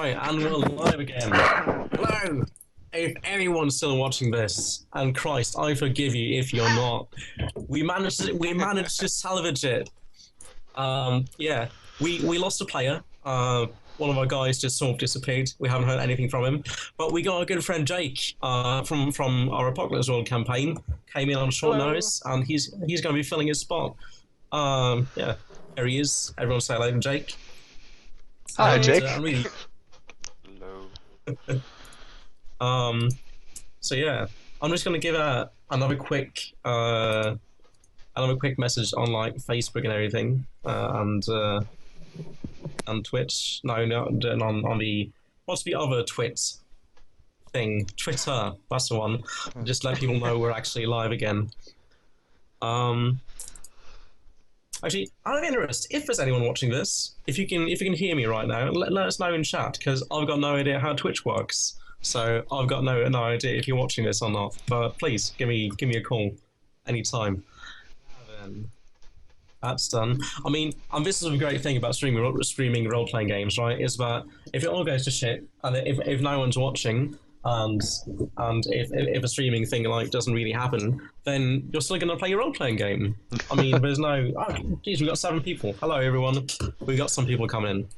Right, and we're live again. Hello! If anyone's still watching this, and Christ, I forgive you if you're not. We managed to salvage it. Yeah, we lost a player. One of our guys just sort of disappeared. We haven't heard anything from him. But we got our good friend Jake from our Apocalypse World campaign. Came in on short Hello. notice, and he's going to be filling his spot. Yeah, there he is. Everyone say hello to Jake. Hi, And, Jake. Really, Hello. so yeah, I'm just gonna give another quick message on like Facebook and everything, and Twitch. No, no, on the what's the other Twit thing? Twitter. That's the one. Just let people know we're actually live again. Actually, out of interest, if there's anyone watching this, if you can hear me right now, let us know in chat, because I've got no idea how Twitch works. So I've got no idea if you're watching this or not. But please give me a call anytime. Then that's done. I mean, and this is a great thing about streaming role-playing games, right? Is that if it all goes to shit, and if no one's watching, and if a streaming thing like doesn't really happen, then you're still gonna play your role-playing game. I mean, there's no. Oh, geez, we've got 7 people. Hello, everyone. We've got some people coming in.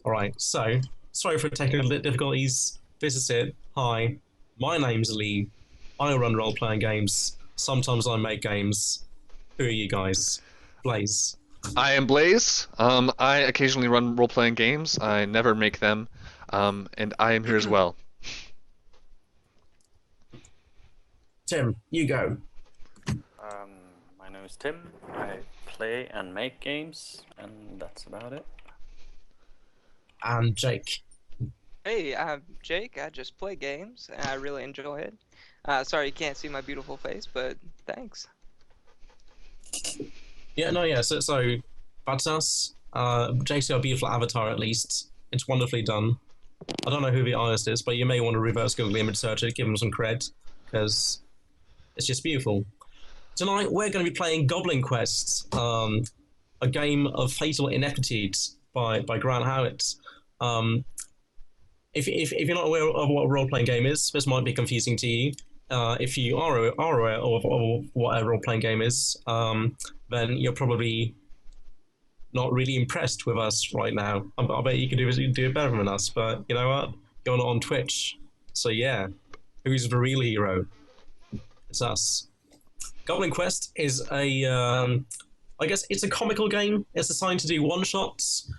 All right. So sorry for technical difficulties. This is it. Hi, my name's Lee. I run role-playing games. Sometimes I make games. Who are you guys? Blaze. I am Blaze. I occasionally run role-playing games. I never make them, and I am here as well. Tim, you go. My name is Tim. I play and make games, and that's about it. And Jake. Hey, I'm Jake. I just play games, and I really enjoy it. Sorry you can't see my beautiful face, but thanks. Yeah, no, yeah. So that's us. Jake's got a beautiful avatar at least. It's wonderfully done. I don't know who the artist is, but you may want to reverse Google image search it, give him some cred, because it's just beautiful. Tonight we're going to be playing Goblin Quest, a game of fatal ineptitude by Grant Howitt. If you're not aware of what a role-playing game is, this might be confusing to you. If you are aware of what a role-playing game is, then you're probably not really impressed with us right now. I bet you can do it better than us, but you know what? You're not on Twitch. So yeah, who's the real hero? It's us. Goblin Quest is I guess it's a comical game. It's designed to do one-shots.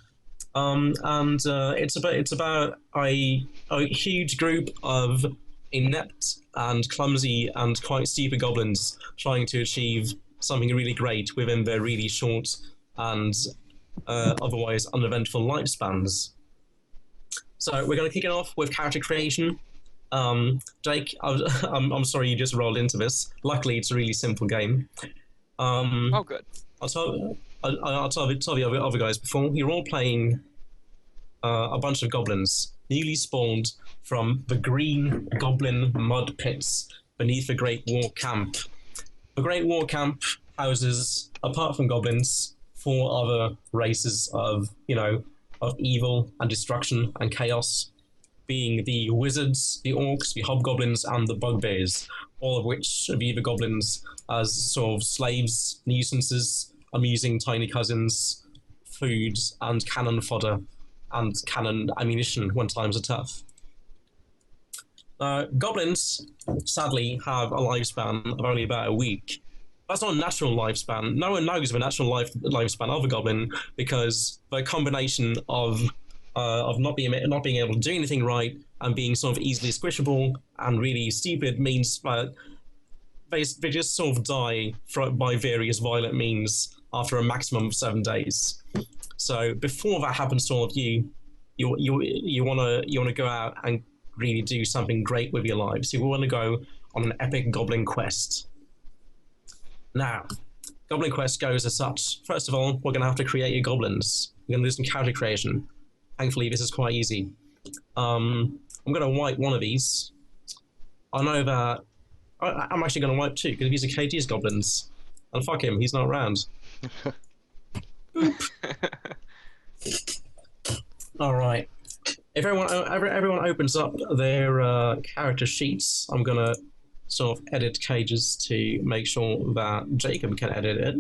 It's about a huge group of inept and clumsy and quite stupid goblins trying to achieve something really great within their really short and otherwise uneventful lifespans. So we're going to kick it off with character creation. Jake, I'm sorry you just rolled into this. Luckily, it's a really simple game. Oh, good. I'll tell the other guys before. You're all playing a bunch of goblins, newly spawned from the green goblin mud pits beneath the Great War Camp. The Great War Camp houses, apart from goblins, 4 other races of evil and destruction and chaos, being the wizards, the orcs, the hobgoblins, and the bugbears, all of which view the goblins as sort of slaves, nuisances, amusing tiny cousins, food, and cannon fodder, and cannon ammunition when times are tough. Goblins, sadly, have a lifespan of only about a week. That's not a natural lifespan. No one knows the natural lifespan of a goblin, because the combination of not being able to do anything right and being sort of easily squishable and really stupid means that they just sort of die by various violent means after a maximum of 7 days. So before that happens to all of you, you wanna go out and really do something great with your lives. You want to go on an epic Goblin Quest. Now, Goblin Quest goes as such. First of all, we're going to have to create your goblins. We're going to do some character creation. Thankfully, this is quite easy. I'm going to wipe one of these. I know that I'm actually going to wipe 2 because these are KT's goblins. And fuck him, he's not around. All right. if everyone opens up their character sheets, I'm gonna sort of edit Cages to make sure that Jacob can edit it.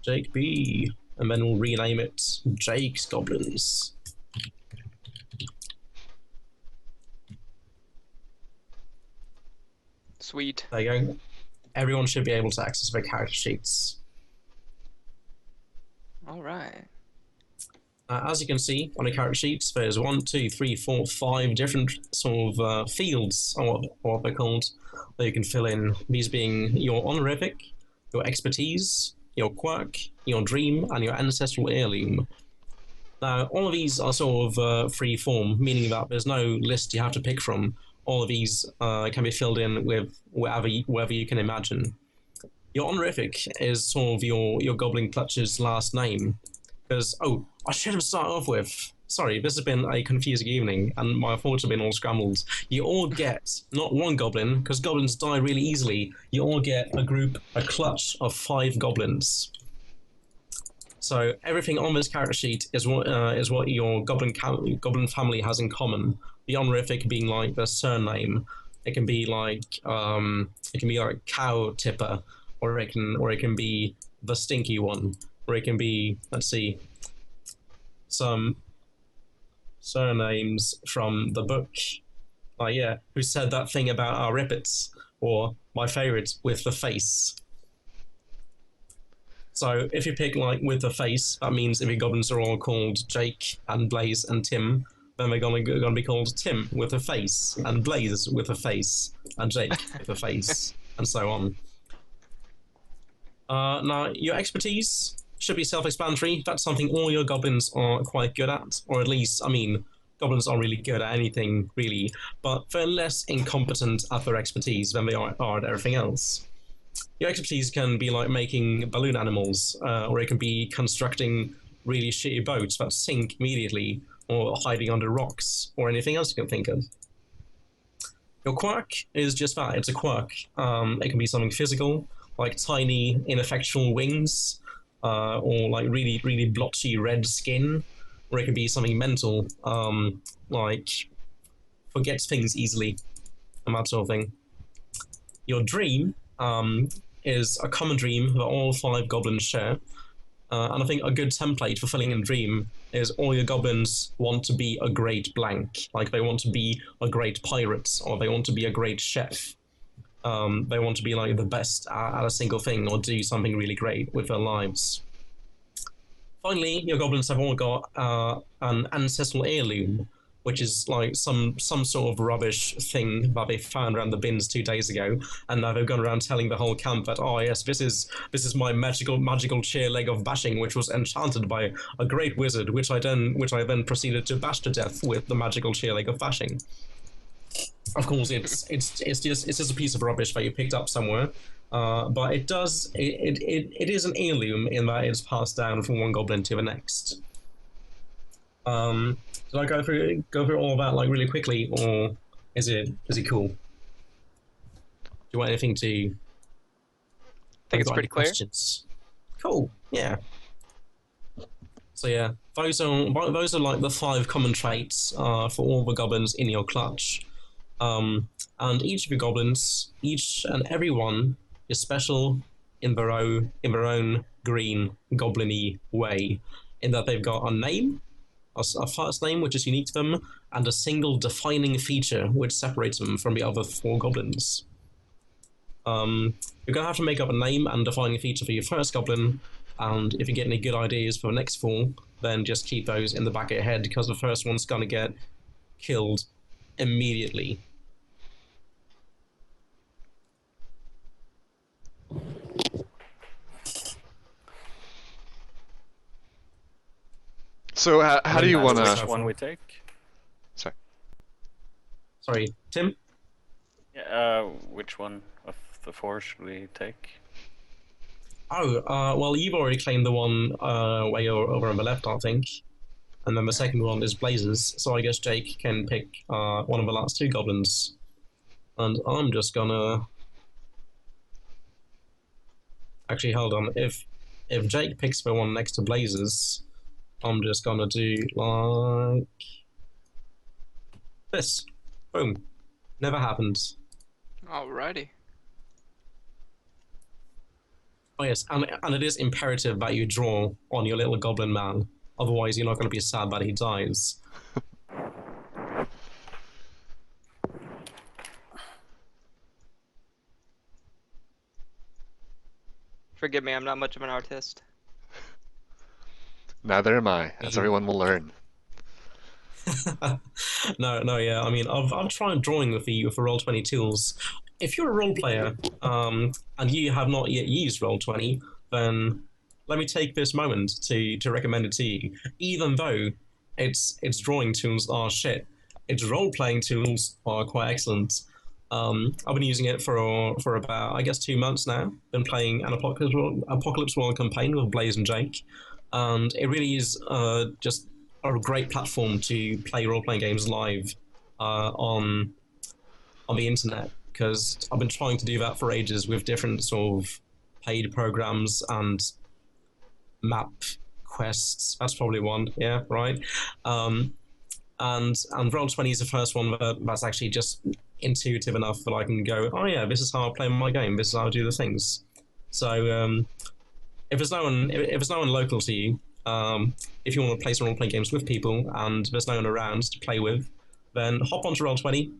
Jake B, and then we'll rename it Jake's Goblins. Sweet. There you go. Everyone should be able to access their character sheets. All right. As you can see on the character sheets, there's 1, 2, 3, 4, 5 different sort of fields, or what they're called, that you can fill in. These being your honorific, your expertise, your quirk, your dream, and your ancestral heirloom. Now, all of these are sort of free form, meaning that there's no list you have to pick from. All of these can be filled in with wherever you can imagine. Your honorific is sort of your Goblin Clutch's last name. Because, oh, I should have started off with, sorry, this has been a confusing evening, and my thoughts have been all scrambled. You all get, not one goblin, because goblins die really easily, you all get a clutch of 5 goblins. So everything on this character sheet is what your goblin family has in common. The honorific being like the surname. It can be like cow tipper, or it can be the stinky one, or it can be, let's see, some surnames from the book. Yeah, who said that thing about our rippets, or my favorite, with the face. So if you pick like with the face, that means if your goblins are all called Jake and Blaze and Tim, then they're gonna be called Tim with a face, and Blaze with a face, and Jake with a face, and so on. Now, your expertise should be self-explanatory. That's something all your goblins are quite good at, or at least, I mean, goblins are really good at anything, really, but they're less incompetent at their expertise than they are at everything else. Your expertise can be like making balloon animals, or it can be constructing really shitty boats that sink immediately, or hiding under rocks, or anything else you can think of. Your quirk is just that, it's a quirk. It can be something physical, like tiny, ineffectual wings, or like really, really blotchy red skin, or it can be something mental, like forgets things easily, and that sort of thing. Your dream is a common dream that all 5 goblins share, and I think a good template for filling in a dream is all your goblins want to be a great blank, like they want to be a great pirate, or they want to be a great chef. They want to be like the best at a single thing, or do something really great with their lives. Finally, your goblins have all got an ancestral heirloom, which is like some sort of rubbish thing that they found around the bins 2 days ago, and now they've gone around telling the whole camp that, oh yes, this is my magical chair leg of bashing, which was enchanted by a great wizard, which I then proceeded to bash to death with the magical chair leg of bashing. Of course, it's just a piece of rubbish that you picked up somewhere, but it is an heirloom in that it's passed down from one goblin to the next. Did I go through all of that like really quickly, or is it cool? Do you want anything to? I think it's pretty clear. Questions? Cool. Yeah. So yeah, those are like the 5 common traits for all the goblins in your clutch. And each of your goblins, each and every one, is special in their own green goblin-y way, in that they've got a name, a first name which is unique to them, and a single defining feature which separates them from the other 4 goblins. You're gonna have to make up a name and defining feature for your first goblin, and if you get any good ideas for the next 4, then just keep those in the back of your head, because the first one's gonna get killed immediately. So how do you want Which to? one we take? Sorry, Tim? Yeah, which one of the 4 should we take? Oh, well, you've already claimed the one way over on the left, I think. And then the second one is Blazes, so I guess Jake can pick one of the last 2 goblins. And I'm just gonna... Actually, hold on. If Jake picks the one next to Blazes, I'm just gonna do like this. Boom. Never happened. Alrighty. Oh yes, and it is imperative that you draw on your little goblin man. Otherwise, you're not going to be sad that he dies. Forgive me, I'm not much of an artist. Neither am I, as everyone will learn. No, yeah. I mean, I've tried drawing with the Roll20 tools. If you're a role player, and you have not yet used Roll20, then let me take this moment to recommend it to you. Even though its drawing tools are shit, its role playing tools are quite excellent. I've been using it for about, I guess, 2 months now. Been playing an Apocalypse World campaign with Blaze and Jake, and it really is just a great platform to play role-playing games live on the internet, because I've been trying to do that for ages with different sort of paid programs and map quests. That's probably one, yeah, right. And Roll20 is the first one that's actually just intuitive enough that I can go, oh yeah, this is how I play my game. This is how I do the things. So if there's no one local to you, if you want to play some role-playing games with people and there's no one around to play with, then hop onto Roll20.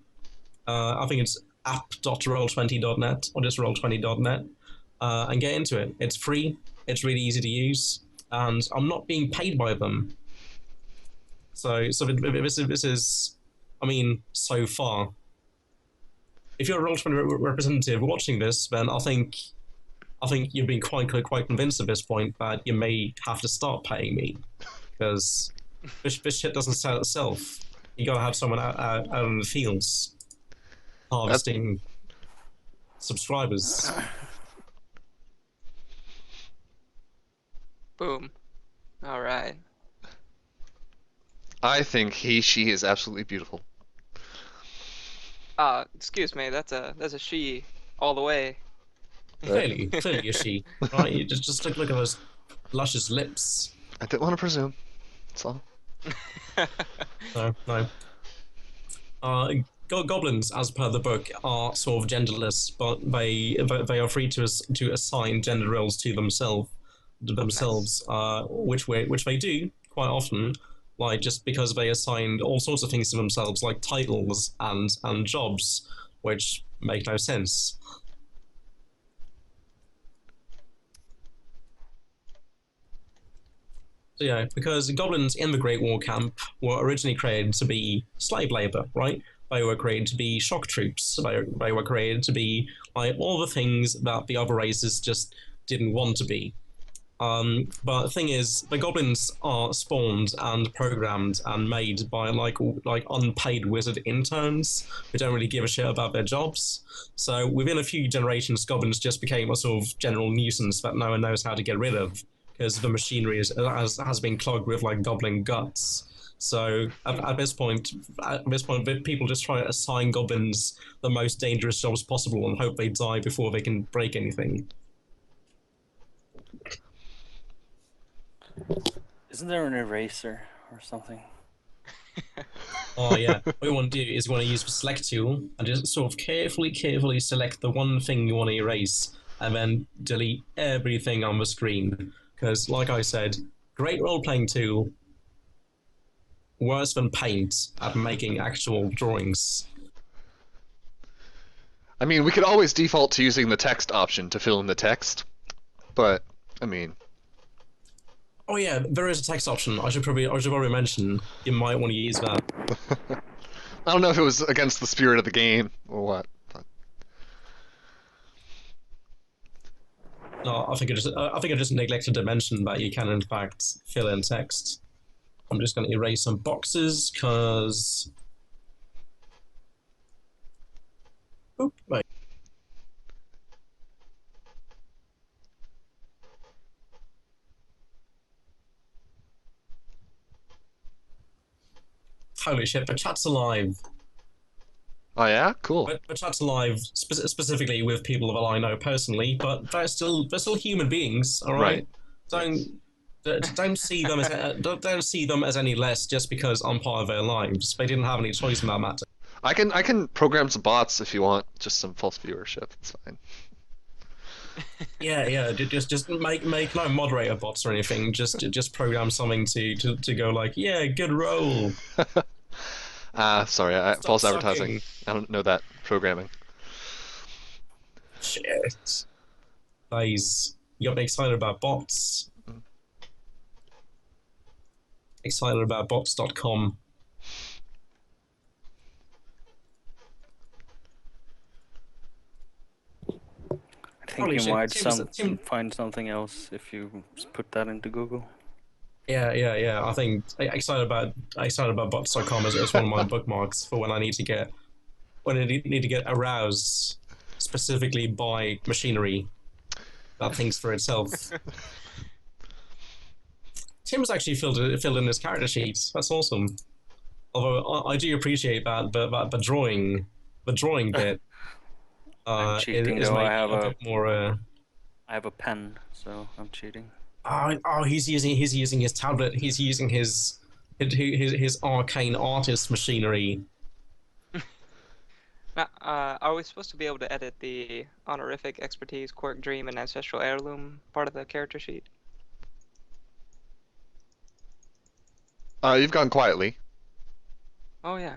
I think it's app.roll20.net or just roll20.net, and get into it. It's free, it's really easy to use, and I'm not being paid by them. So this is, I mean, so far. If you're a Roll20 representative watching this, then I think you've been quite convinced at this point that you may have to start paying me, because this shit doesn't sell itself. You gotta have someone out in the fields harvesting subscribers. Boom. Alright. I think she is absolutely beautiful. Excuse me, that's a she all the way. Clearly a she, right? You just look at those luscious lips. I didn't want to presume. That's all. No. Goblins, as per the book, are sort of genderless, but they are free to assign gender roles to themselves, which they do quite often. Like, just because they assigned all sorts of things to themselves, like titles and jobs, which make no sense. So yeah, because goblins in the Great War Camp were originally created to be slave labor, right? They were created to be shock troops. They were created to be like all the things that the other races just didn't want to be. But the thing is, the goblins are spawned and programmed and made by like unpaid wizard interns who don't really give a shit about their jobs. So within a few generations, goblins just became a sort of general nuisance that no one knows how to get rid of, because the machinery has been clogged with like goblin guts. So at this point, people just try to assign goblins the most dangerous jobs possible and hope they die before they can break anything. Isn't there an eraser or something? Oh yeah, what you want to do is you want to use the select tool and just sort of carefully select the one thing you want to erase, and then delete everything on the screen. Because, like I said, great role-playing tool, worse than Paint at making actual drawings. I mean, we could always default to using the text option to fill in the text, but I mean. Oh yeah, there is a text option. I should probably mention you might want to use that. I don't know if it was against the spirit of the game or what. But... No, I think I just neglected to mention that you can in fact fill in text. I'm just going to erase some boxes because. Oop, wait. Holy shit, the chat's alive. Oh yeah, cool. But chat's alive specifically with people that I know personally, but they're still human beings, all right? Right. Don't see them as don't see them as any less just because I'm part of their lives. They didn't have any choice in that matter. I can program some bots if you want, just some false viewership. It's fine. Yeah. Just make no moderator bots or anything. Just program something to go like, yeah, good roll. Sorry, Stop false sucking. advertising. I don't know that programming. Shit. Guys, you got me excited about bots. Excited about bots.com. I think Holy you shit, might Tim- find something else if you put that into Google. Yeah. I think excited about bots.com as one of my bookmarks for when I need to get aroused specifically by machinery that thinks for itself. Tim's actually filled in his character sheets. That's awesome. Although I do appreciate that, but the drawing bit I'm cheating is though. maybe a bit more. I have a pen, so I'm cheating. He's using his tablet. He's using his arcane artist machinery. Now, are we supposed to be able to edit the honorific, expertise, quirk, dream, and ancestral heirloom part of the character sheet? You've gone quietly. Oh yeah.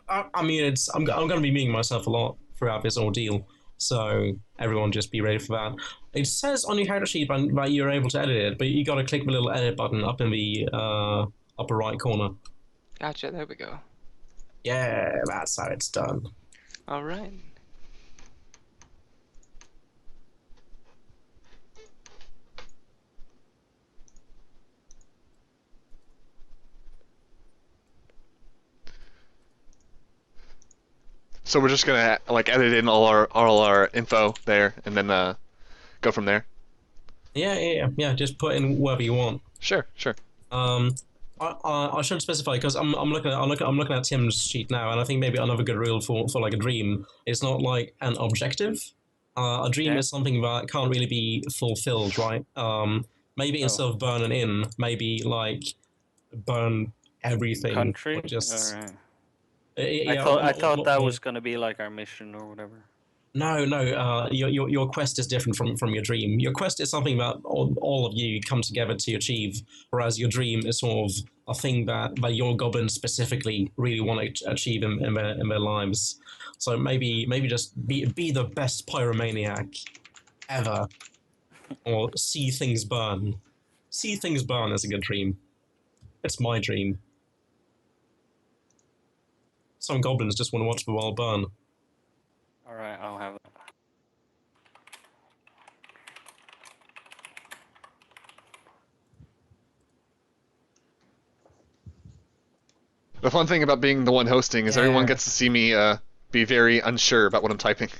I mean, I'm going to be meeting myself a lot throughout this ordeal, so everyone just be ready for that. It says on your character sheet that you're able to edit it, but you got to click the little edit button up in the upper right corner. Gotcha. There we go. Yeah, that's how it's done. All right. So we're just gonna like edit in all our info there, and then go from there. Yeah. Just put in whatever you want. Sure. I should specify because I'm looking at Tim's sheet now, and I think maybe another good rule for like a dream is not like an objective. A dream is something that can't really be fulfilled, right? Maybe instead of burning in, maybe like burn everything. Country? Or just Alright. yeah. I thought that was gonna be like our mission or whatever. No. Your quest is different from your dream. Your quest is something that all of you come together to achieve, whereas your dream is sort of a thing that your goblins specifically really want to achieve in their lives. So maybe just be the best pyromaniac ever, or see things burn. See things burn is a good dream. It's my dream. Some goblins just want to watch the world burn. Alright, I'll have it. The fun thing about being the one hosting is everyone gets to see me be very unsure about what I'm typing.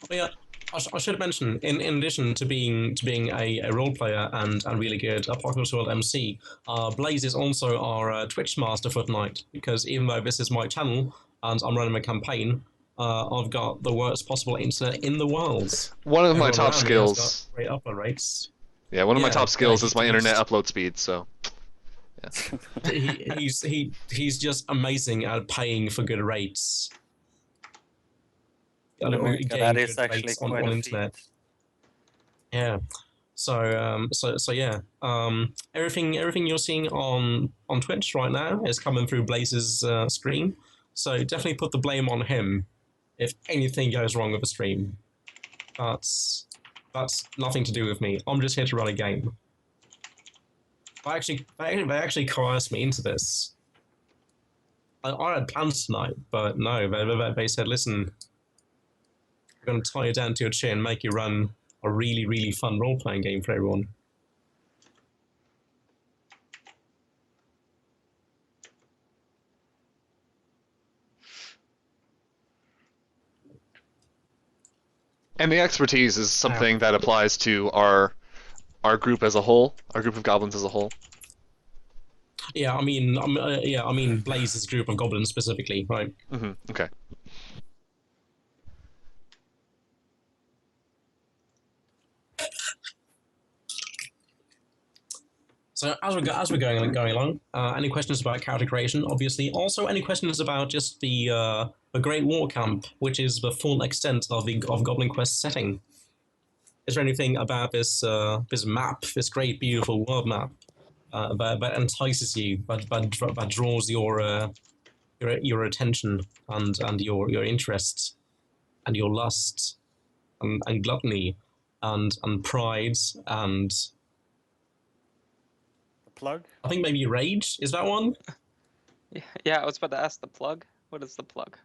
But yeah, I should mention, in addition to being a role player and really good Apocalypse World MC, Blaze is also our Twitch master for tonight, because even though this is my channel and I'm running a campaign, I've got the worst possible internet in the world. One of my Everyone top around me has skills. got great upload rates. Yeah, one of my top skills is my he's- internet upload speed. So. Yeah. He's just amazing at paying for good rates. That is actually quite a internet. feat. Yeah. So yeah. Everything you're seeing on Twitch right now is coming through Blaze's stream. So definitely put the blame on him if anything goes wrong with the stream. That's nothing to do with me. I'm just here to run a game. They actually coerced me into this. I had plans tonight, but no, they said, listen, we're going to tie you down to your chair and make you run a really, really fun role-playing game for everyone. And the expertise is something that applies to our group as a whole, our group of goblins as a whole. Yeah, I mean Blaze's group of goblins specifically, right? Mm-hmm. Okay. So as we're going along, any questions about character creation? Obviously, also any questions about just the Great War Camp, which is the full extent of Goblin Quest setting. Is there anything about this map, this great beautiful world map, that entices you, that draws your attention and your interest and your lust and gluttony and pride and The plug? I think maybe rage? Is that one? Yeah, I was about to ask the plug. What is the plug?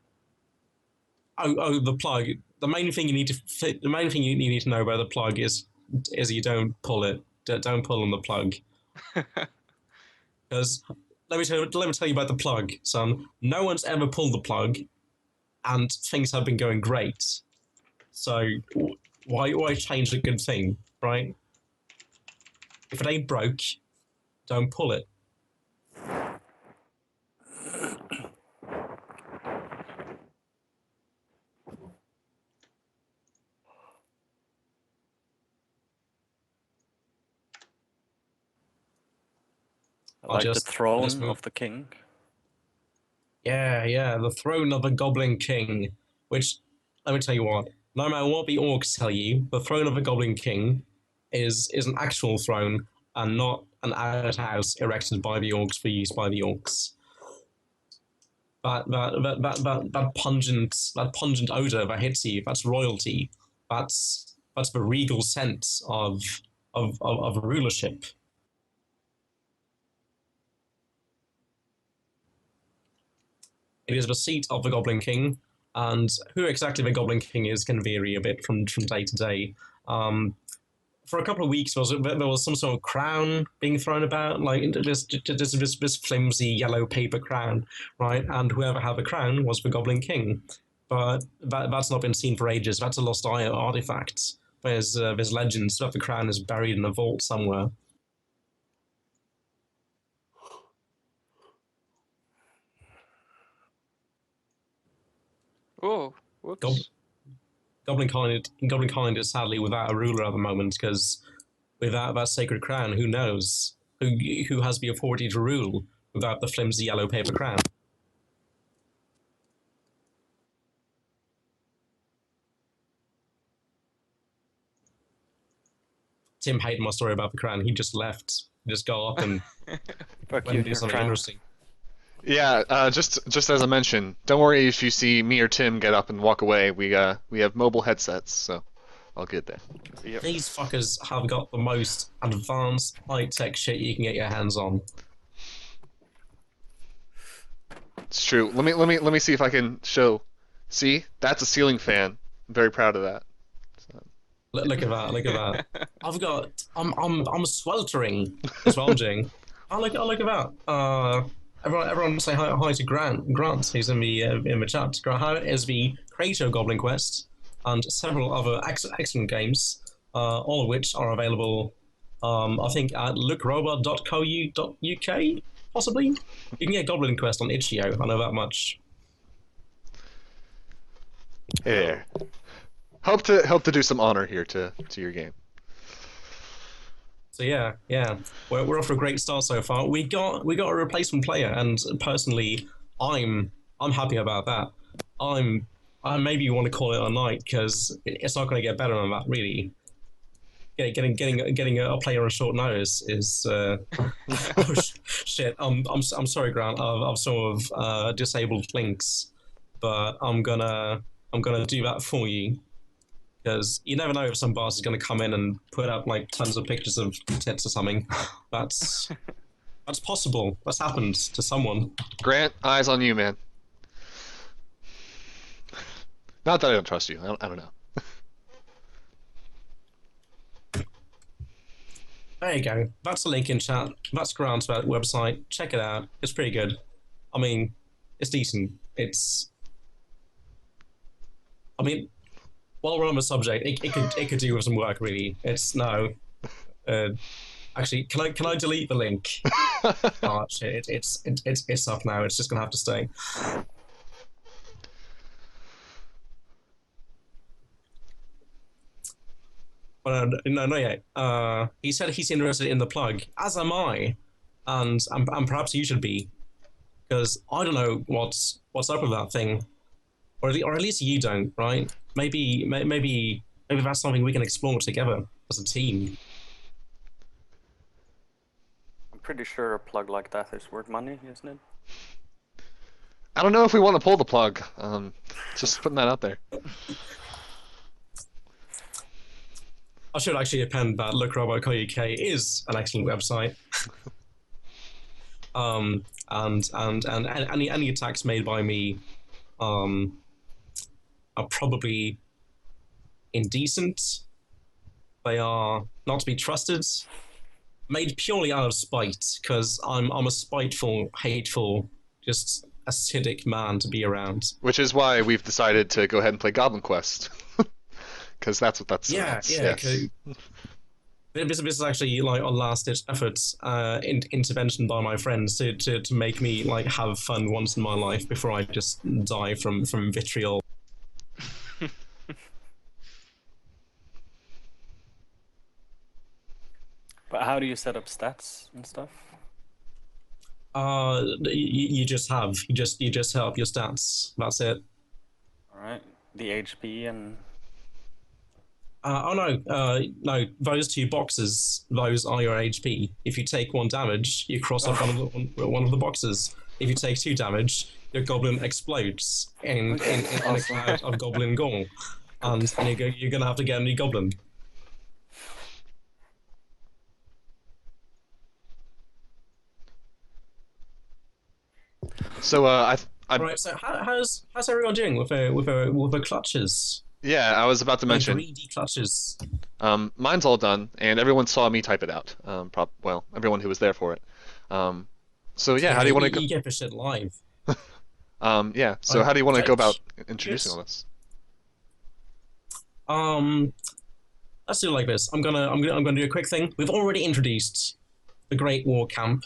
Oh, the plug. The main thing you need to know about the plug is you don't pull it. Don't pull on the plug. Because let me tell you about the plug, son. No one's ever pulled the plug, and things have been going great. So why change a good thing, right? If it ain't broke, don't pull it. I like the just throne move. of the king. Yeah, the throne of the Goblin King. Which, let me tell you what, no matter what the orcs tell you, the throne of the Goblin King is an actual throne and not an outhouse erected by the orcs for use by the orcs. That pungent odor that hits you, that's royalty. That's the regal sense of rulership. It is the seat of the Goblin King, and who exactly the Goblin King is can vary a bit from day to day. For a couple of weeks, there was some sort of crown being thrown about, like this flimsy yellow paper crown, right? And whoever had the crown was the Goblin King. But that's not been seen for ages. That's a lost artifact. There's legends that the crown is buried in a vault somewhere. Oh, whoops. Goblin Kind is sadly without a ruler at the moment, because without that sacred crown, who knows who has the authority to rule without the flimsy yellow paper crown? Tim hated my story about the crown. He just left. He just got up and Fuck went you, and do dear something crown. interesting. Yeah, just as I mentioned, don't worry if you see me or Tim get up and walk away. We have mobile headsets, so I'll get there. Yep. These fuckers have got the most advanced high-tech shit you can get your hands on. It's true. Let me see if I can show. See, that's a ceiling fan. I'm very proud of that. Look at that! Look at that! I'm sweltering. That's what I'm doing. Oh look at that! Everyone say hi to Grant. Grant, he's in the chat. Grant Howitt is the creator of Goblin Quest and several other excellent games, all of which are available, I think, at lookrobot.co.uk, possibly. You can get Goblin Quest on itch.io, I know that much. Hey there. Hope to do some honor here to your game. So yeah, we're off to a great start so far. We got a replacement player, and personally, I'm happy about that. I maybe want to call it a night because it's not going to get better than that, really. Getting a player on short notice is oh shit. I'm sorry, Grant. I've sort of disabled links, but I'm gonna do that for you. Because you never know if some boss is going to come in and put up like tons of pictures of tits or something. That's possible. That's happened to someone. Grant, eyes on you, man. Not that I don't trust you. I don't know. There you go. That's a link in chat. That's Grant's website. Check it out. It's pretty good. I mean, it's decent. I mean, while we're on the subject, it could do with some work, really. It's no. Actually, can I delete the link? Oh shit! It's up now. It's just gonna have to stay. no, not yet. He said he's interested in the plug, as am I, and perhaps you should be, because I don't know what's up with that thing, or at least you don't, right? Maybe that's something we can explore together as a team. I'm pretty sure a plug like that is worth money, isn't it? I don't know if we want to pull the plug. Just putting that out there. I should actually append that LookRobot.co.uk is an excellent website. And any attacks made by me are probably indecent. They are not to be trusted. Made purely out of spite, because I'm a spiteful, hateful, just acidic man to be around. Which is why we've decided to go ahead and play Goblin Quest. Because that's what that's. Yeah. Yes. This is actually like a last-ditch effort, intervention by my friends to make me like have fun once in my life before I just die from vitriol. But how do you set up stats and stuff? You just set up your stats. That's it. All right, the HP and. No. Those two boxes, those are your HP. If you take 1 damage, you cross off one of the boxes. If you take 2 damage, your goblin explodes in a cloud of goblin gore, and you're gonna have to get a new goblin. So Right. So how's everyone doing with their clutches? Yeah, I was about to mention. Greedy clutches. Mine's all done, and everyone saw me type it out. Well, everyone who was there for it. So yeah, how do you want to go? You get this shit live. Yeah. So how do you want to go about introducing all this? Let's do it like this. I'm gonna do a quick thing. We've already introduced the Great War Camp.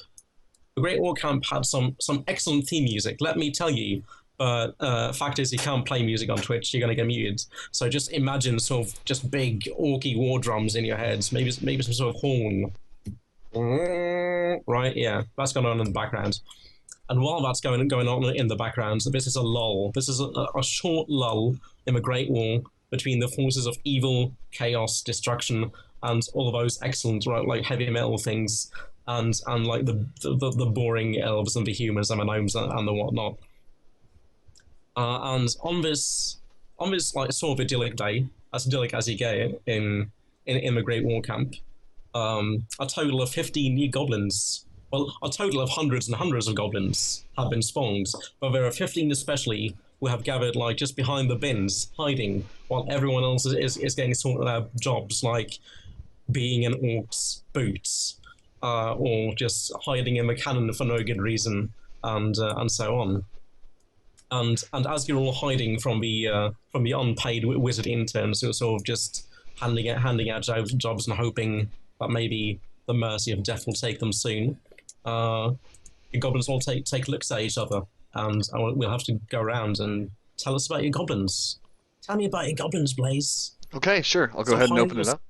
The Great War Camp had some excellent theme music, let me tell you. But fact is, you can't play music on Twitch. You're gonna get muted. So just imagine sort of just big orky war drums in your heads. Maybe some sort of horn. Right? Yeah, that's going on in the background. And while that's going on in the background, this is a lull. This is a short lull in the Great War between the forces of evil, chaos, destruction, and all of those excellent, right, like heavy metal things, and like the boring elves and the humans and the gnomes and the whatnot. And on this like sort of idyllic day, as idyllic as you get in the Great War Camp, a total of 15 new goblins. Well, a total of hundreds and hundreds of goblins have been spawned, but there are 15 especially who have gathered like just behind the bins, hiding, while everyone else is getting sorted out jobs like being in orc's boots, or just hiding in the cannon for no good reason, and so on. And as you're all hiding from the unpaid wizard interns who are sort of just handing out jobs and hoping that maybe the mercy of death will take them soon, your goblins all take looks at each other, and we'll have to go around and tell us about your goblins. Tell me about your goblins, Blaze. Okay, sure. I'll go ahead and open it up.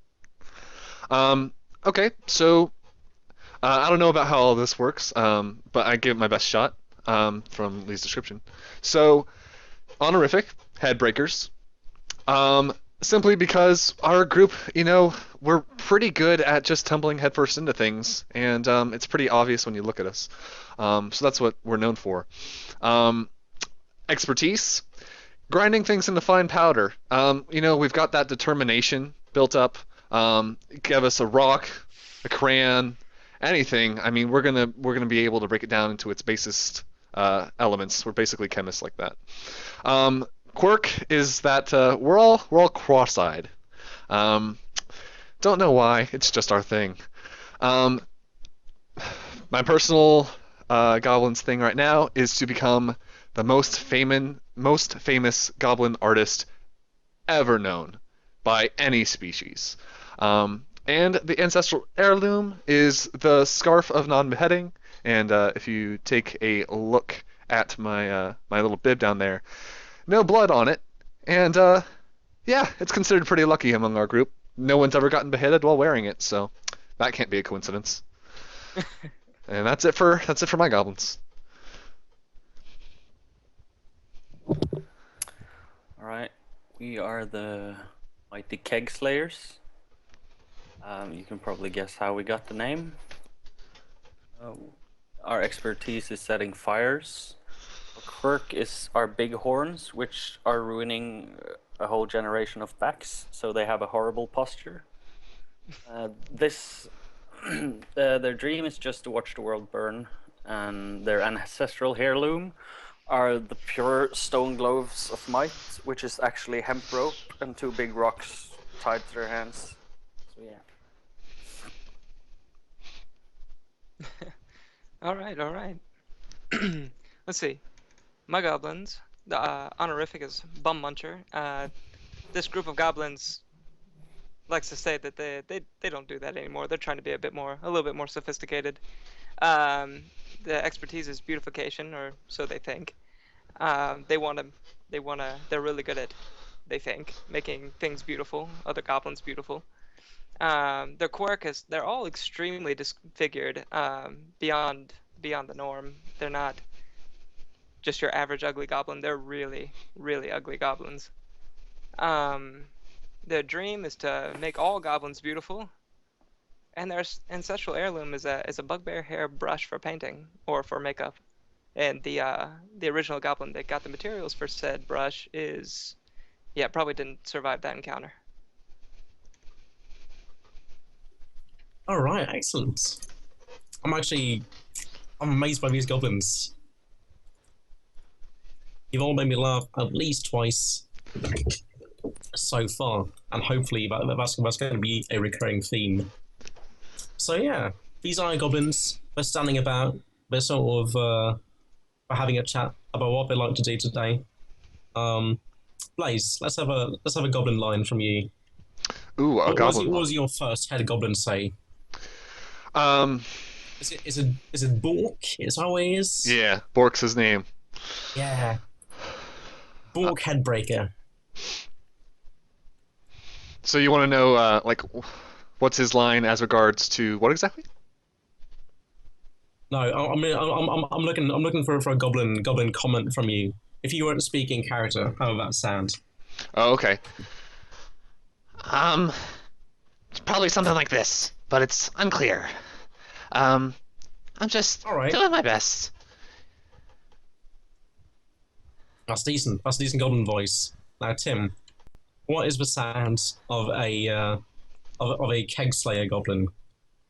Okay, so I don't know about how all this works, but I give it my best shot. From Lee's description. So, honorific, headbreakers. Simply because our group, we're pretty good at just tumbling headfirst into things, and it's pretty obvious when you look at us. So that's what we're known for. Expertise, grinding things into fine powder. We've got that determination built up. Give us a rock, a crayon, anything. I mean, we're gonna be able to break it down into its basest elements. We're basically chemists like that. Quirk is that we're all cross-eyed. Don't know why. It's just our thing. My personal goblins thing right now is to become the most famous goblin artist ever known by any species. And the ancestral heirloom is the scarf of non-beheading. And if you take a look at my my little bib down there, no blood on it. And yeah, it's considered pretty lucky among our group. no one's ever gotten beheaded while wearing it, so that can't be a coincidence. And that's it for my goblins. All right, we are the Mighty Keg Slayers. You can probably guess how we got the name. Our expertise is setting fires. Our quirk is our big horns, which are ruining a whole generation of backs, so they have a horrible posture. Their dream is just to watch the world burn, and their ancestral heirloom are the pure stone gloves of might, which is actually hemp rope and 2 big rocks tied to their hands. So yeah. All right. Let's see. My goblins, the honorific is Bum Muncher. This group of goblins likes to say that they don't do that anymore. They're trying to be a little bit more sophisticated. The expertise is beautification, or so they think. They're really good at, they think, making things beautiful, other goblins beautiful. Their quirk is they're all extremely disfigured, beyond the norm. They're not just your average ugly goblin. They're really, really ugly goblins. Their dream is to make all goblins beautiful, and their ancestral heirloom is a bugbear hair brush for painting or for makeup. And the original goblin that got the materials for said brush probably didn't survive that encounter. All right, excellent. I'm amazed by these goblins. You've all made me laugh at least twice so far, and hopefully that's going to be a recurring theme. So yeah, these iron goblins, they're standing about, they're sort of having a chat about what they like to do today. Blaze, let's have a goblin line from you. Ooh, a goblin. What was your first head goblin say? Is it Bork? Is how it is? Yeah, Bork's his name. Yeah. Bork Headbreaker. So you want to know, what's his line as regards to what exactly? No, I'm looking for a goblin comment from you. If you weren't speaking character, how would that sound? Oh, okay. It's probably something like this, but it's unclear. I'm just doing my best. That's decent. That's a decent goblin voice. Now, Tim, what is the sound of a keg slayer goblin?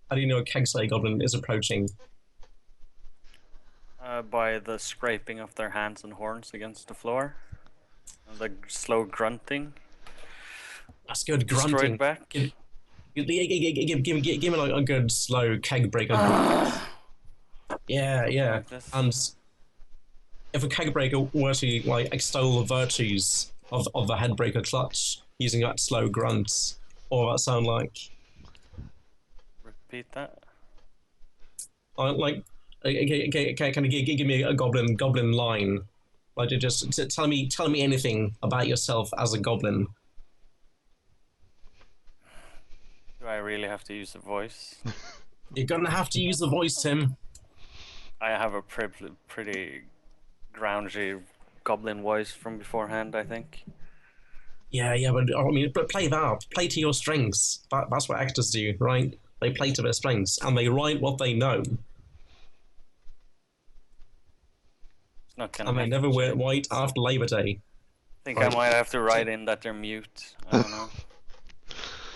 How do you know a keg slayer goblin is approaching? By the scraping of their hands and horns against the floor, and the slow grunting. That's good grunting. Back. Give me like a good slow keg breaker. Yeah. And if a keg breaker were to like extol the virtues of the headbreaker clutch using that slow grunt, what would that sound like? Repeat that. Like, okay, can you give me a goblin line? Like, just tell me anything about yourself as a goblin. Do I really have to use a voice? You're gonna have to use the voice, Tim. I have a pretty groundy goblin voice from beforehand, I think. Yeah, but play that. Play to your strengths. That's what actors do, right? They play to their strengths, and they write what they know. It's not gonna. And they never wear white after Labor Day. I think I might have to write in that they're mute. I don't know.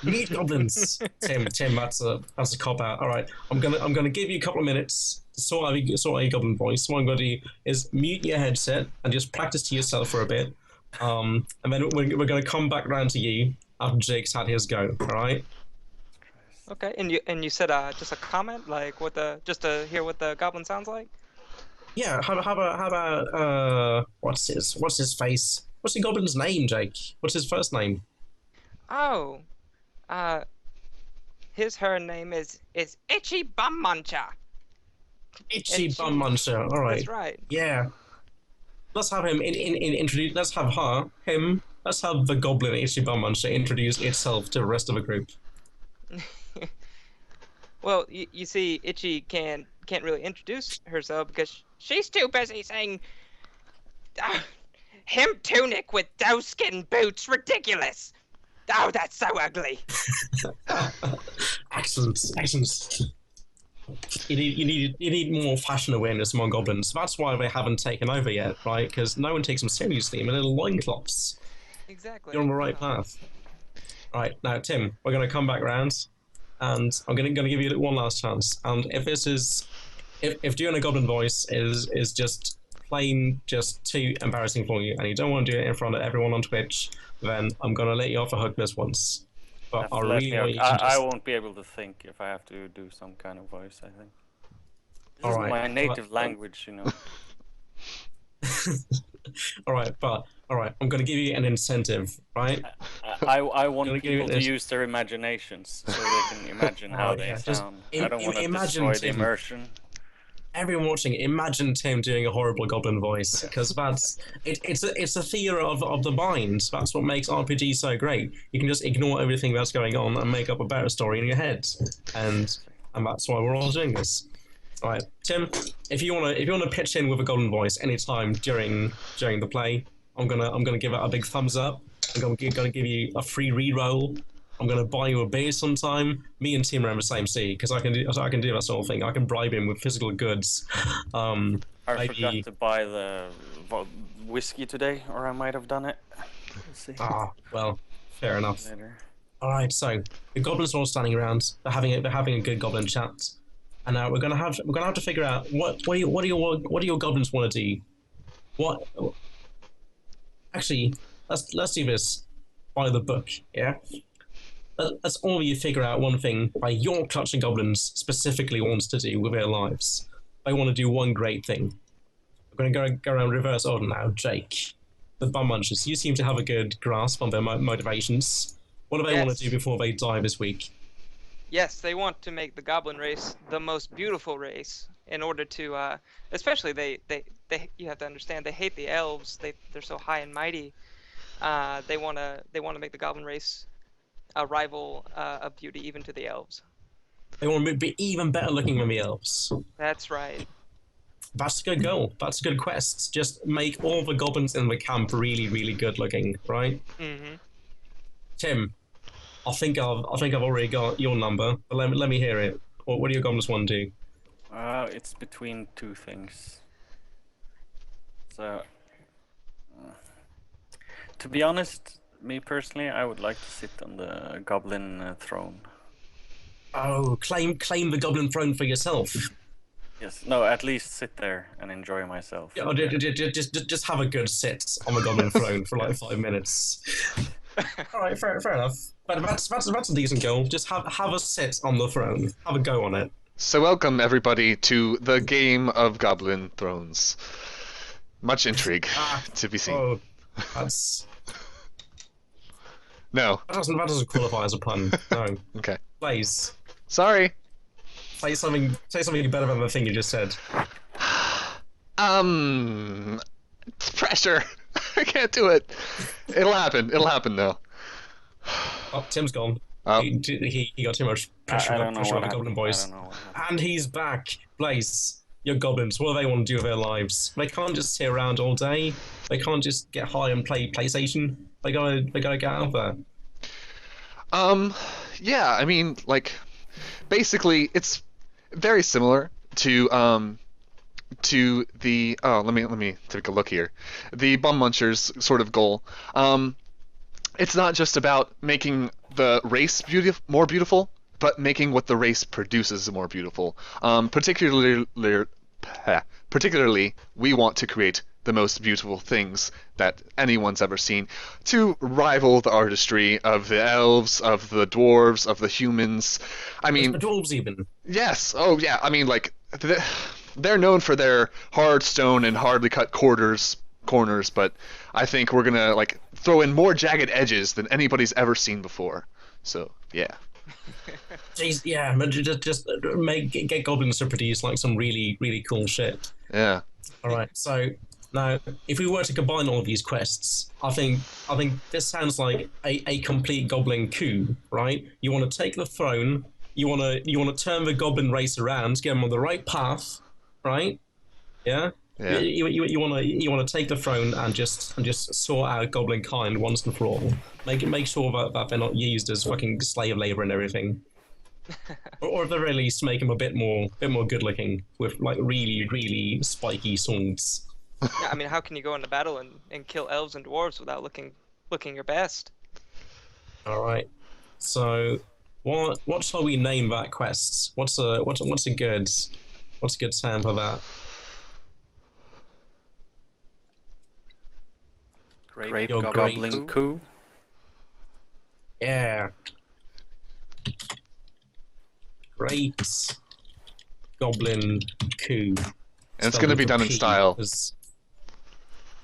Mute goblins, Tim. That's a cop out. All right, I'm gonna give you a couple of minutes to sort out your goblin voice. What I'm gonna do is mute your headset and just practice to yourself for a bit. And then we're gonna come back round to you after Jake's had his go. All right. Okay, and you said just a comment, like just to hear what the goblin sounds like. Yeah. How about what's his face? What's the goblin's name, Jake? What's his first name? Oh, her name is Itchy Bum Muncher. Itchy Bum Muncher. All right. That's right. Yeah. Let's have him introduce. Let's have him let's have the Goblin Itchy Bum Muncher introduce itself to the rest of the group. Well, you see, Itchy can't really introduce herself because she's too busy saying, "Hemp tunic with doeskin boots, ridiculous! Oh, that's so ugly." Excellent. You need more fashion awareness among goblins. That's why they haven't taken over yet, right? Because no one takes them seriously in their little loincloths. Exactly. You're on the right path. Right, now Tim, we're going to come back round, and I'm going to give you one last chance. And if this is, if doing a goblin voice is just plain just too embarrassing for you, and you don't want to do it in front of everyone on Twitch, then I'm going to let you off the hook this once. But I really want you to I won't be able to think if I have to do some kind of voice, I think. This is my native language, you know. All right, I'm going to give you an incentive, right? I want people to use their imaginations so they can imagine how they sound. I don't want to destroy the immersion. Everyone watching, imagine Tim doing a horrible goblin voice, because it's a theater of the mind. That's what makes RPG so great. You can just ignore everything that's going on and make up a better story in your head, and that's why we're all doing this. All right, Tim, if you wanna pitch in with a goblin voice anytime during the play, I'm gonna give it a big thumbs up. I'm gonna give you a free reroll. I'm gonna buy you a beer sometime. Me and Tim are in the same city because I can do that sort of thing. I can bribe him with physical goods. I forgot to buy the whiskey today, or I might have done it. Let's see. Ah, well, fair enough. Later. All right, so the goblins are all standing around. They're having a good goblin chat, and now we're gonna have to figure out what do your goblins want to do? What? Actually, let's do this by the book, yeah. Let's all of you figure out one thing by your clutching goblins specifically wants to do with their lives. They want to do one great thing. I'm going to go around reverse order now. Jake, the Bum Munchers, you seem to have a good grasp on their motivations. What do they want to do before they die this week? Yes, they want to make the goblin race the most beautiful race in order to, especially they you have to understand, they hate the elves. They're so high and mighty. They want to make the goblin race a rival of beauty even to the elves. They want to be even better looking than the elves. That's right. That's a good goal. That's a good quest. Just make all the goblins in the camp really, really good looking, right? Mm-hmm. Tim, I think I've already got your number, but let me hear it. What do your goblins want to do? It's between two things. So, to be honest, me personally, I would like to sit on the goblin throne. Oh, claim the goblin throne for yourself. Yes, no, at least sit there and enjoy myself. Yeah, just have a good sit on the goblin throne for like 5 minutes. All right, fair enough. But that's a decent goal. Just have a sit on the throne. Have a go on it. So welcome everybody to the game of Goblin Thrones. Much intrigue to be seen. Oh, that's. No. That doesn't qualify as a pun. No. Okay. Please. Sorry. Say something better than the thing you just said. Pressure. I can't do it. It'll happen though. Oh, Tim's gone. Oh. He got too much pressure on the Goblin Boys. And he's back. Blaze, your goblins, what do they want to do with their lives? They can't just sit around all day. They can't just get high and play PlayStation. They gotta get out there. Yeah, I mean, like, basically, it's very similar to the let me take a look here. The Bum Munchers sort of goal. It's not just about making the race more beautiful, but making what the race produces more beautiful. Particularly, we want to create the most beautiful things that anyone's ever seen, to rival the artistry of the elves, of the dwarves, of the humans. I mean, the dwarves even. Yes. Oh yeah. I mean, like, they're known for their hard stone and hardly cut corners, but I think we're gonna like throw in more jagged edges than anybody's ever seen before. So yeah. Jeez, yeah, but just get goblins to produce like some really, really cool shit. Yeah. All right, so Now, if we were to combine all of these quests, I think this sounds like a complete goblin coup, right? You want to take the throne, you want to turn the goblin race around, get them on the right path, right? Yeah. Yeah. You want to take the throne and just sort out goblin kind once and for all. Make sure that they're not used as fucking slave labor and everything. Or at the very least, make them a bit more good looking with like really spiky swords. Yeah, I mean, how can you go into battle and kill elves and dwarves without looking your best? All right. So, what shall we name that quest? What's a good term for that? Great Your Goblin great coup. Yeah. Great Goblin coup. And it's going to be done in style.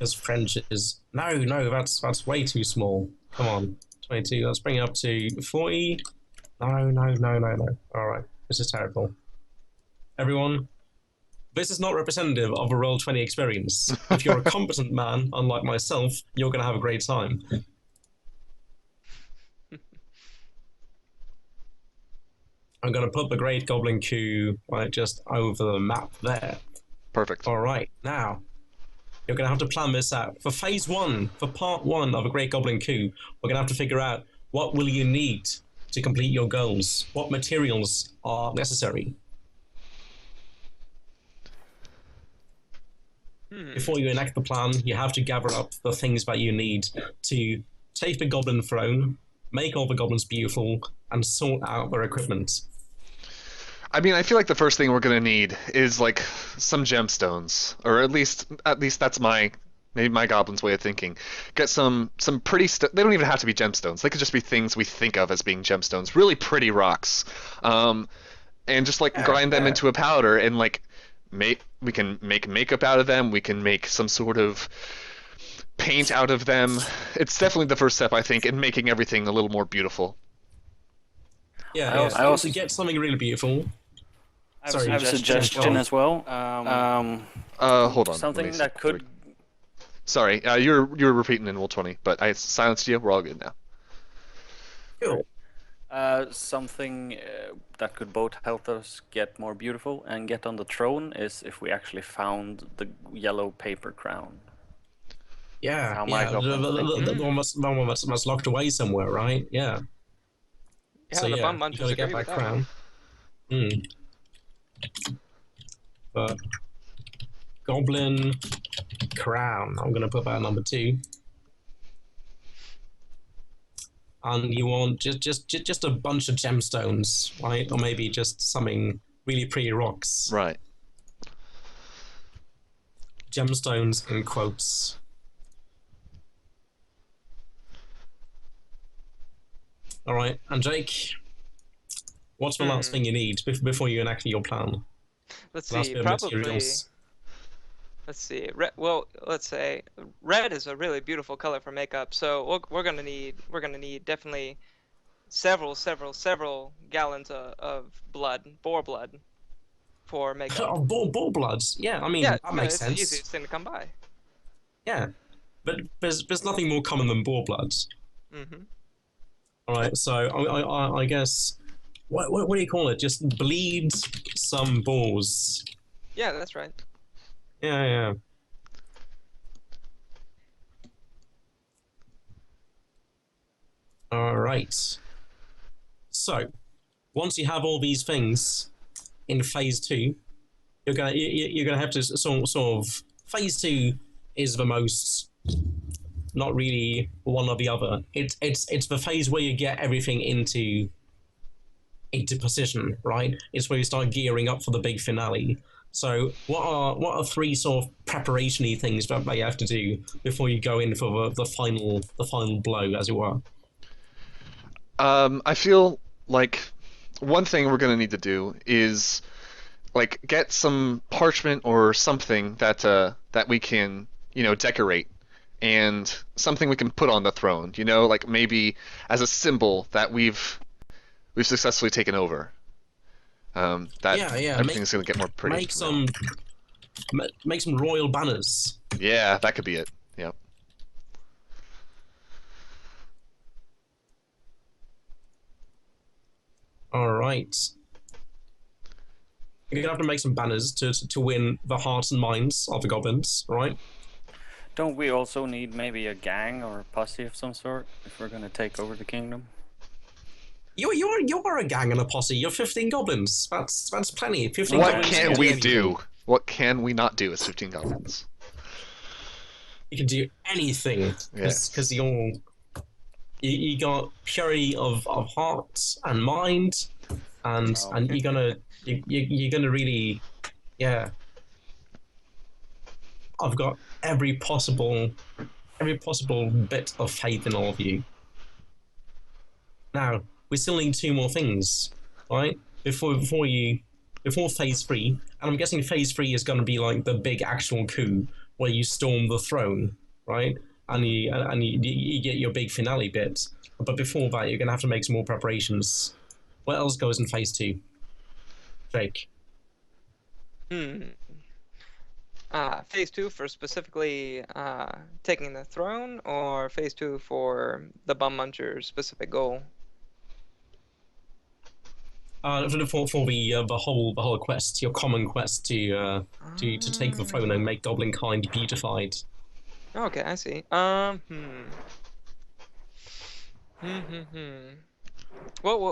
As French is no, that's way too small. Come on, 22. Let's bring it up to 40. No. All right, this is terrible. Everyone, this is not representative of a Roll20 experience. If you're a competent man, unlike myself, you're gonna have a great time. I'm gonna put the Great Goblin Coup right just over the map there. Perfect. All right, now. You're going to have to plan this out. For phase 1, for part 1 of a Great Goblin Coup, we're going to have to figure out what will you need to complete your goals, what materials are necessary. Before you enact the plan, you have to gather up the things that you need to take the goblin throne, make all the goblins beautiful, and sort out their equipment. I mean, I feel like the first thing we're gonna need is like some gemstones, or at least that's maybe my goblin's way of thinking. Get some pretty they don't even have to be gemstones. They could just be things we think of as being gemstones. Really pretty rocks, and just like grind them into a powder and like we can make makeup out of them. We can make some sort of paint out of them. It's definitely the first step, I think, in making everything a little more beautiful. Yeah, I also get something really beautiful. I have a suggestion as well. Hold on. Something that could. Sorry, you're repeating in Roll20, but I silenced you. We're all good now. Cool. Something that could both help us get more beautiful and get on the throne is if we actually found the yellow paper crown. Yeah, the one that's locked away somewhere, right? Yeah. Yeah, So the yeah, bum you munchers gotta agree get with that that. crown. But Goblin Crown, I'm gonna put that at number 2. And you want just a bunch of gemstones, right? Or maybe just something really pretty rocks. Right. Gemstones in quotes. All right, and Jake, what's the last thing you need before you enact your plan? Let's Last see, bit of probably. materials. Let's see. Let's say red is a really beautiful color for makeup. So we're gonna need definitely several gallons of blood, boar blood, for makeup. Oh, bull bloods. Yeah, I mean that makes it's sense. the easiest thing to come by. Yeah, but there's nothing more common than boar bloods. Mm-hmm. All right, so I guess what do you call it? Just bleed some boars. Yeah, that's right. Yeah. All right. So, once you have all these things in phase 2, you're gonna have to sort of phase 2 is the most, not really one or the other. It's the phase where you get everything into position, right? It's where you start gearing up for the big finale. So what are 3 sort of preparation-y things that you have to do before you go in for the final blow, as it were? I feel like one thing we're gonna need to do is like get some parchment or something that we can decorate, and something we can put on the throne. Like maybe as a symbol that we've successfully taken over. That everything's gonna get more pretty. make some royal banners. Yeah, that could be it. Yep. All right. You're gonna have to make some banners to win the hearts and minds of the goblins, right? Don't we also need maybe a gang or a posse of some sort if we're gonna take over the kingdom? You're a gang and a posse. You're 15 goblins. That's plenty. 15 What goblins can do we anything. do? What can we not do as 15 goblins? You can do anything because you got purity of heart and mind, and Oh. and you're gonna really, yeah. I've got every possible bit of faith in all of you. Now we still need 2 more things, right? Before phase 3, and I'm guessing phase 3 is going to be like the big actual coup where you storm the throne, right? And you get your big finale bit. But before that, you're going to have to make some more preparations. What else goes in phase 2? Jake. Phase 2 for specifically taking the throne, or phase 2 for the Bum Muncher's specific goal? For the whole quest, your common quest to take the throne and make Goblin kind beautified. Okay, I see. Well,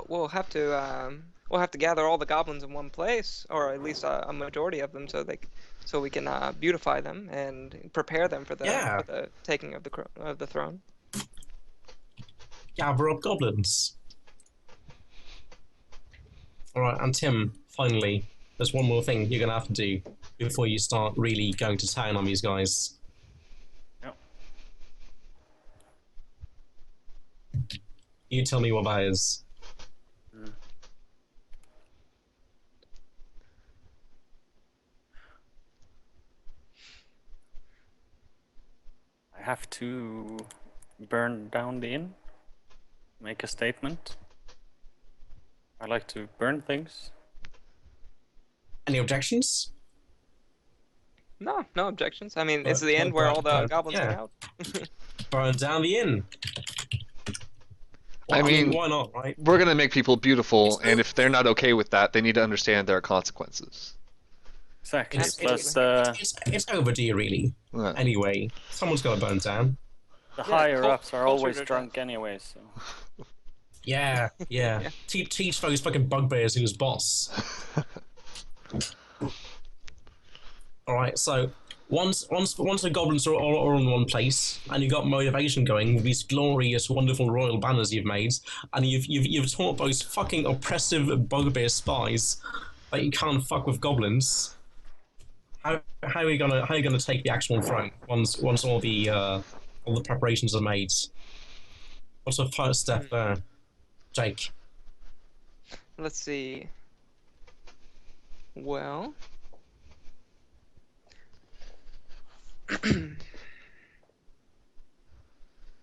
we'll have to gather all the goblins in one place, or at least a majority of them, so we can beautify them and prepare them for the taking of the throne. Gather up goblins. All right, and Tim, finally, there's one more thing you're gonna have to do before you start really going to town on these guys. Yep. You tell me what that is. I have to burn down the inn, make a statement. I like to burn things. Any objections? No objections. I mean, it's the end where all the goblins hang out. Burn down the inn. Well, I mean, why not, right? We're gonna make people beautiful, and if they're not okay with that, they need to understand there are consequences. Exactly. It's overdue, really. Yeah. Anyway, someone's got to burn down. The higher ups are culture always to drunk anyway, so. Yeah. Teach those fucking bugbears who's boss. All right, so once the goblins are all in one place, and you've got motivation going with these glorious, wonderful royal banners you've made, and you've taught those fucking oppressive bugbear spies that you can't fuck with goblins. How are you gonna take the actual throne once all the preparations are made? What's the first step there, Jake? Let's see. Well,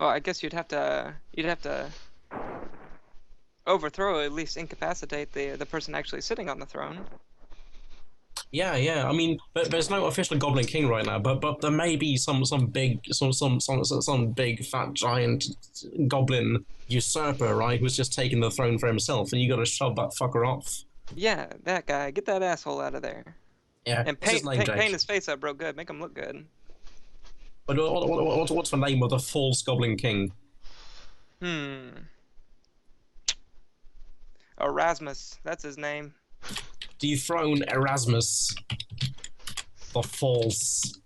well, I guess you'd have to overthrow, at least incapacitate the person actually sitting on the throne. Yeah. I mean, there's no official Goblin King right now, but there may be some big fat giant goblin usurper, right? Who's just taking the throne for himself, and you got to shove that fucker off. Yeah, that guy. Get that asshole out of there. Yeah. And What's his name, Jake? paint his face up real good. Make him look good. But what's the name of the false Goblin King? Erasmus. That's his name. Dethrone Erasmus. The false.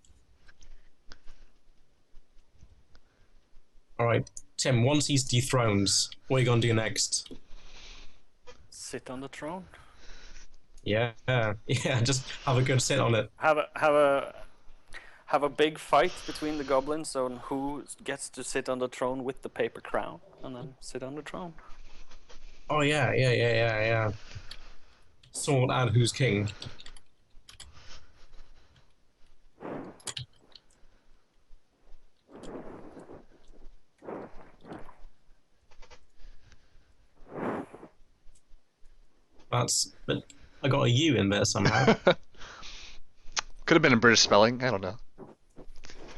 Alright, Tim, once he's dethroned, what are you gonna do next? Sit on the throne. Yeah, just have a good sit on it. Have a big fight between the goblins on who gets to sit on the throne with the paper crown, and then sit on the throne. Oh yeah. Sword and who's king. But I got a U in there somehow. Could have been a British spelling. I don't know.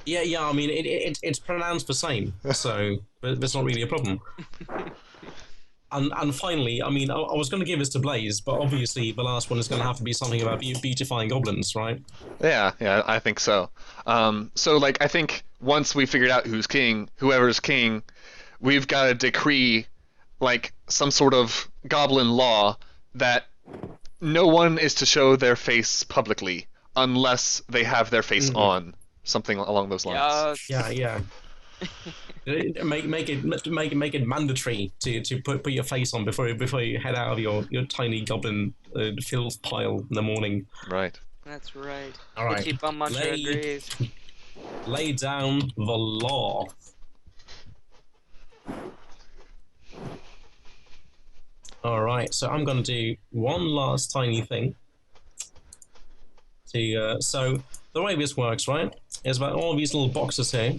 Yeah. I mean, it's pronounced the same, so that's not really a problem. And finally, I mean, I was going to give this to Blaze, but obviously the last one is going to have to be something about beautifying goblins, right? Yeah, I think so. So like I think once we figured out who's king, whoever's king, we've got to decree like some sort of goblin law that no one is to show their face publicly unless they have their face on, something along those lines. Yes. Yeah. Make it mandatory to put your face on before you head out of your tiny goblin filth pile in the morning. Right. That's right. All right. Itchy Bum Muncher agrees. Lay down the law. All right, so I'm going to do one last tiny thing. So the way this works, right, is about all these little boxes here.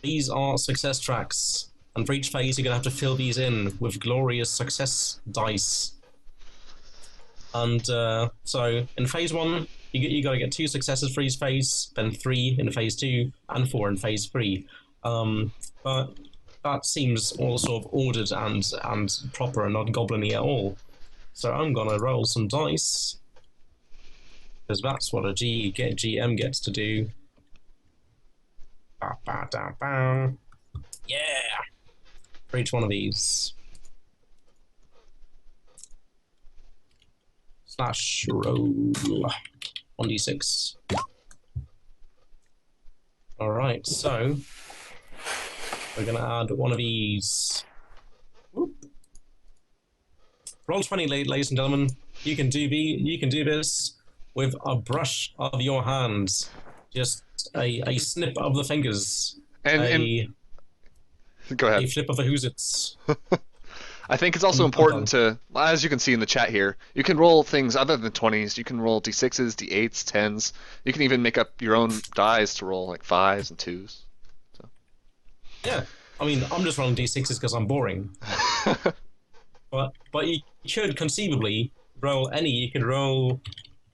These are success tracks, and for each phase, you're going to have to fill these in with glorious success dice. And so in phase 1, you got to get 2 successes for each phase, then 3 in phase 2, and 4 in phase 3. But that seems all sort of ordered and proper and not goblin-y at all. So I'm gonna roll some dice, because that's what a GM gets to do. Ba, ba, da, ba. Yeah! For each one of these. Slash roll 1d6. Alright, so we're gonna add one of these. Whoop. Roll 20, ladies and gentlemen. You can do this with a brush of your hands. Just a snip of the fingers. And go ahead. A flip of the hoozits. I think it's also important to, as you can see in the chat here, you can roll things other than 20s. You can roll d6s, d8s, 10s. You can even make up your own dice to roll like 5s and 2s. So. Yeah, I mean, I'm just rolling d6s because I'm boring. but you could conceivably roll any. You could roll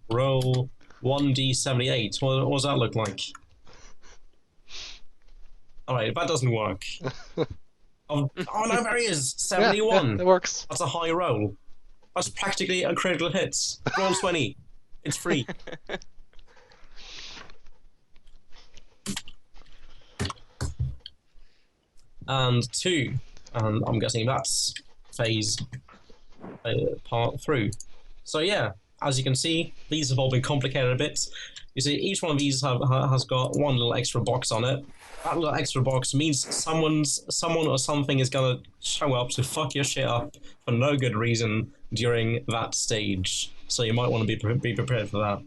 1d78. What does that look like? All right, that doesn't work. Oh no, there he is! 71. Yeah, it works. That's a high roll. That's practically a critical hit. Roll 20. It's free. And 2. And I'm guessing that's phase part through. So yeah, as you can see, these have all been complicated a bit. You see, each one of these has got one little extra box on it. That little extra box means someone or something is gonna show up to fuck your shit up for no good reason during that stage. So you might want to be prepared for that.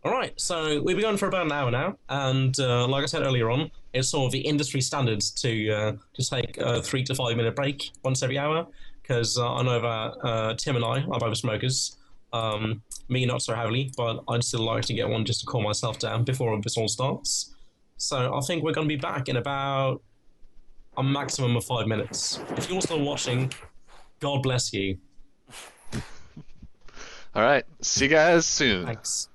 Alright, so we've been going for about an hour now, and like I said earlier on, it's sort of the industry standards to take a 3 to 5 minute break once every hour, because I know that Tim and I are both smokers. Me not so heavily, but I'd still like to get one just to cool myself down before this all starts. So I think we're going to be back in about a maximum of 5 minutes. If you're still watching, God bless you. All right, see you guys soon. Thanks.